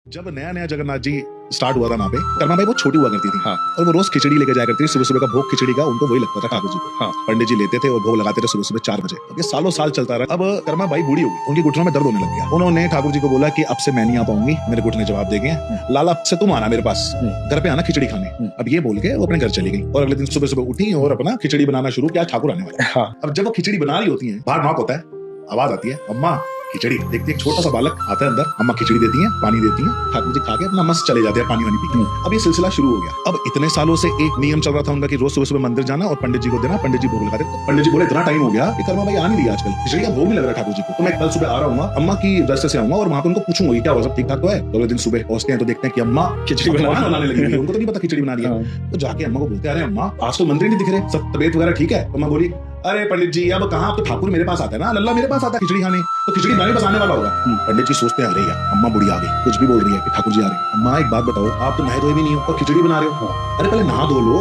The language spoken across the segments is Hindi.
जब नया नया जगन्नाथ जी स्टार्ट हुआ था वहाँ पे, कर्मा भाई बहुत छोटी हुआ करती थी। हाँ। और वो रोज खिचड़ी लेके जाया करती थी। सुबह सुबह का भोग खिचड़ी का उनको वही लगता था ठाकुर जी को। हाँ। पंडित जी लेते थे और भोग लगाते थे सुबह सुबह 4 बजे। अब ये सालों साल चलता रहा। अब कर्मा भाई बूढ़ी हो गई, उनकी घुटनों में दर्द होने लग गया। उन्होंने ठाकुर जी को बोला कि अब से मैं नहीं आ पाऊंगी, मेरे घुटने जवाब देंगे, लाला अब से तुम आना मेरे पास, घर पे आना खिचड़ी खाने। अब ये बोल के वो अपने घर चली गई और अगले दिन सुबह सुबह उठी और अपना खिचड़ी बनाना शुरू किया। ठाकुर आने वाला। हाँ। अब जब वो खिचड़ी बना रही होती है, बाहर नॉक होता है, आवाज आती है, अम्मा खिचड़ी। देखती एक छोटा सा बालक आता है अंदर, अम्मा खिचड़ी देती है, पानी देती है, ठाकुर जी खा के अपना मस्त चले जाते हैं पानी वानी पी के। अब ये सिलसिला शुरू हो गया। अब इतने सालों से एक नियम चल रहा था उनका कि रोज सुबह सुबह मंदिर जाना और पंडित जी को देना, पंडित जी भोग लगाते। तो पंडित जी बोले इतना टाइम हो गया कि कर्मा भाई आ नहीं रही आजकल, खिचड़ी का भोग नहीं लग रहा ठाकुर जी को, तो मैं कल सुबह आ रहा हूँ, अम्मा की दरसे से आऊंगा और वहां पे उनको पूछूंगा क्या हुआ, सब ठीक ठाक तो है। तो अगले दिन सुबह पहुंचते हैं तो देखते हैं कि अम्मा खिचड़ी बनाने लगी है। उनको तो नहीं पता खिचड़ी बना रही है। तो जाके अम्मा को बोलते हैं, अरे अम्मा आज तो मंदिर नहीं दिख रहे, सब तबीयत वगैरह ठीक है? अम्मा बोली, अरे पंडित जी अब कहाँ, तो ठाकुर मेरे पास आता है ना, लल्ला मेरे पास आता है खिचड़ी खाने, तो खिचड़ी बनाने बस आने वाला होगा। पंडित जी सोचते हैं, अरे यार अम्मा बुढ़ी आ गई, कुछ भी बोल रही है कि ठाकुर जी आ रहे हैं। अम्मा एक बात बताओ, आप तो नहाए धोए भी नहीं हो और खिचड़ी बना रहे हो, अरे पहले नहा धो लो।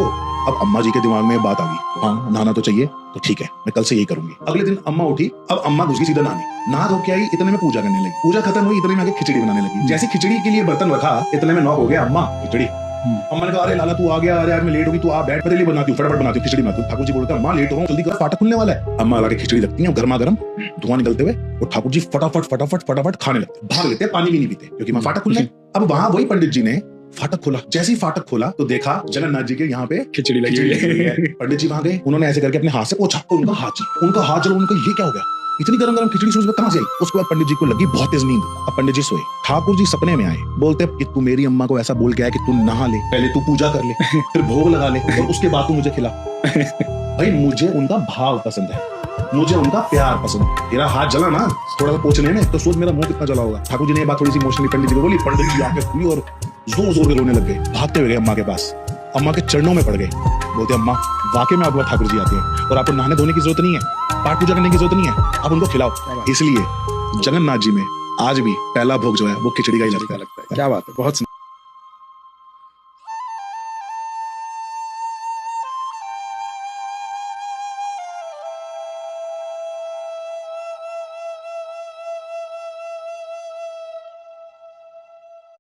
अब अम्मा जी के दिमाग में बात आ गई, हाँ नहाना तो चाहिए, तो ठीक है मैं कल से यही करूंगी। अगले दिन अम्मा उठी, अब अम्मा घुस गई सीधा नहाने, नहा धो के आई, इतने में पूजा करने लगी, पूजा खत्म हुई, इतने में आगे खिचड़ी बनाने लगी। जैसे खिचड़ी के लिए बर्तन रखा, इतने में नॉक हो गया, अम्मा खिचड़ी। अम्मा ने कहा, अरे लाला तू आ गया, अरे यार मैं लेट होगी, तू आ बैठ, पहले बनाती हूँ, फटाफट बनाती हूँ खिचड़ी बनाती हूँ। ठाकुर जी बोलते हैं, अम्मा लेट हो, जल्दी करो फाटक खुलने वाला है। अम्मा लाके खिचड़ी लगती है, गर्मा गर्म धुआं निकलते हुए, और ठाकुर जी फटाफट फटाफट फटाफट खाने लगते, भाग लेते हैं, पानी भी नहीं पीते क्योंकि वहां फाटक खुलना है। अब वहां वही पंडित जी ने फाटक खोला, जैसे ही फाटक खोला तो देखा जगन्नाथ जी के यहाँ पे खिचड़ी लगी हुई है। पंडित जी वहां गए, उन्होंने ऐसे करके अपने हाथ से पोंछा, उनका हाथ जल, उनको ये क्या हो गया, इतनी गरम गरम खिचड़ी सुबह कहां से आई? उसके बाद पंडित जी को लगी बहुत तेज नींद। अब पंडित जी सोए, ठाकुर जी सपने में आए, बोलते कि तू मेरी अम्मा को ऐसा बोल के आया कि तू नहा ले, पहले तू पूजा कर ले, फिर भोग लगा ले और उसके बाद तू मुझे खिला। भाई मुझे उनका भाव पसंद है, मुझे उनका प्यार पसंद है। तेरा हाथ जला ना थोड़ा सा पोंछने में, तो सोच मेरा मुंह कितना जला होगा। ठाकुर जी ने ये बात थोड़ी सी इमोशनली पंडित जी को बोली, पंडित जी आके सुनी और जोर जोर के रोने लग गए, भागते हुए गए अम्मा के पास, अम्मा के चरणों में पड़ गए, बोलते अम्मा वाकई में आपको ठाकुर जी आते हैं और आपको नहाने धोने की जरूरत नहीं है, पाठ पूजा करने की जरूरत नहीं है, आप उनको खिलाओ। इसलिए जगन्नाथ जी में आज भी पहला भोग जो है वो खिचड़ी का ही लगता है। क्या बात है, बहुत